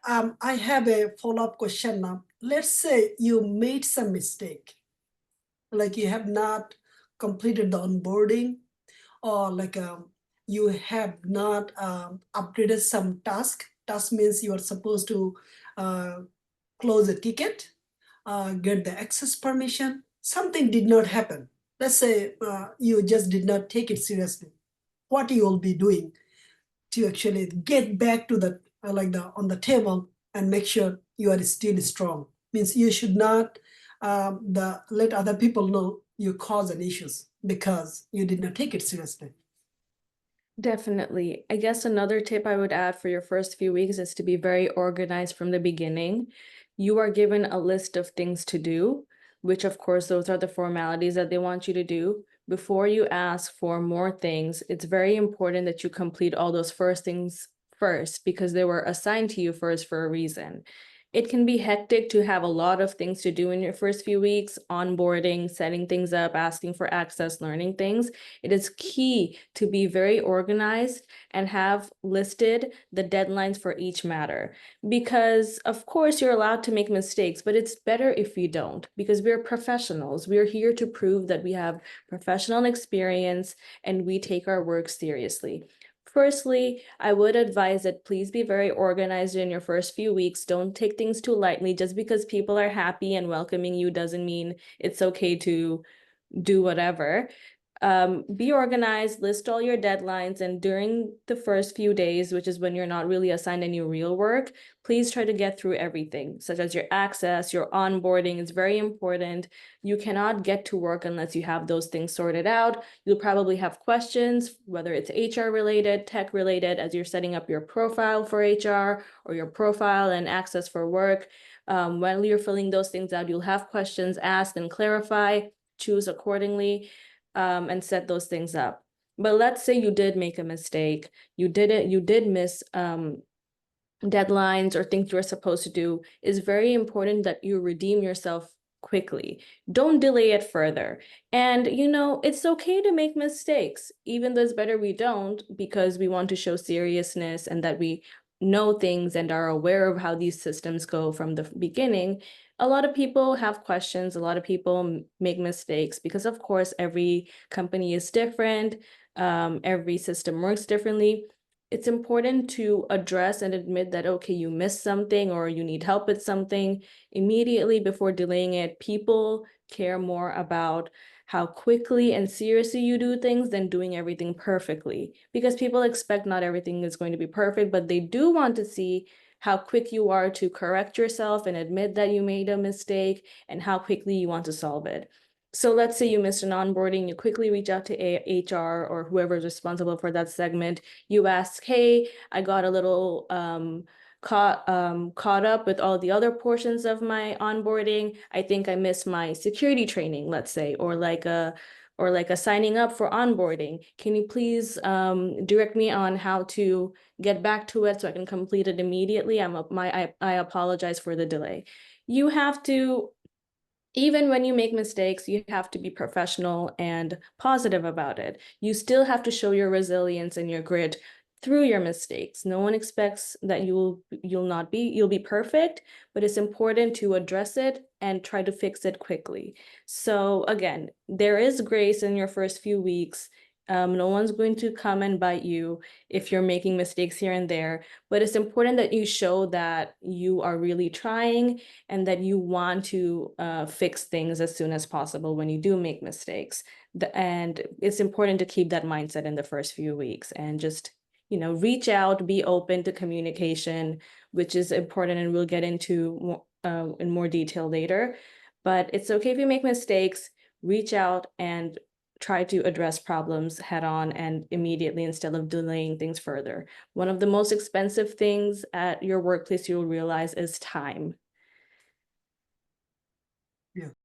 I have a follow-up question now. Let's say you made some mistake, like you have not completed the onboarding, or like you have not upgraded some task. Task means you are supposed to close a ticket, get the access permission. Something did not happen. Let's say you just did not take it seriously. What you will be doing to actually get back to the like the on the table and make sure you are still strong? Means you should not let other people know you cause an issues because you did not take it seriously. Definitely. I guess another tip I would add for your first few weeks is to be very organized from the beginning. You are given a list of things to do, which of course, those are the formalities that they want you to do. Before you ask for more things, it's very important that you complete all those first things first because they were assigned to you first for a reason. It can be hectic to have a lot of things to do in your first few weeks, onboarding, setting things up, asking for access, learning things. It is key to be very organized and have listed the deadlines for each matter. Because of course you're allowed to make mistakes, but it's better if you don't, because we're professionals. We're here to prove that we have professional experience and we take our work seriously. Firstly, I would advise that please be very organized in your first few weeks. Don't take things too lightly. Just because people are happy and welcoming you doesn't mean it's okay to do whatever. Be organized, list all your deadlines, and during the first few days, which is when you're not really assigned any real work, please try to get through everything, such as your access, your onboarding is very important. You cannot get to work unless you have those things sorted out. You'll probably have questions, whether it's HR related, tech related, as you're setting up your profile for HR or your profile and access for work. While you're filling those things out, you'll have questions asked and clarify, choose accordingly. And set those things up. But let's say you did make a mistake, you did miss deadlines or things you were supposed to do. It's very important that you redeem yourself quickly. Don't delay it further. And it's okay to make mistakes, even though it's better we don't, because we want to show seriousness and that we know things and are aware of how these systems go from the beginning. A lot of people have questions, a lot of people make mistakes because of course every company is different, every system works differently. It's important to address and admit that, okay, you missed something or you need help with something immediately before delaying it. People care more about how quickly and seriously you do things than doing everything perfectly, because people expect not everything is going to be perfect, but they do want to see how quick you are to correct yourself and admit that you made a mistake and how quickly you want to solve it. So let's say you missed an onboarding, you quickly reach out to HR or whoever is responsible for that segment. You ask, hey, I got a little caught up with all the other portions of my onboarding. I think I missed my security training, let's say, or like a signing up for onboarding. Can you please direct me on how to get back to it so I can complete it immediately? I apologize for the delay. You have to, even when you make mistakes, you have to be professional and positive about it. You still have to show your resilience and your grit through your mistakes. No one expects that you'll be perfect, but it's important to address it and try to fix it quickly. So again, there is grace in your first few weeks. No one's going to come and bite you if you're making mistakes here and there, but it's important that you show that you are really trying and that you want to fix things as soon as possible when you do make mistakes. And it's important to keep that mindset in the first few weeks and just, reach out, be open to communication, which is important, and we'll get into in more detail later. But it's okay if you make mistakes, reach out and try to address problems head on and immediately instead of delaying things further. One of the most expensive things at your workplace you'll realize is time. Yeah.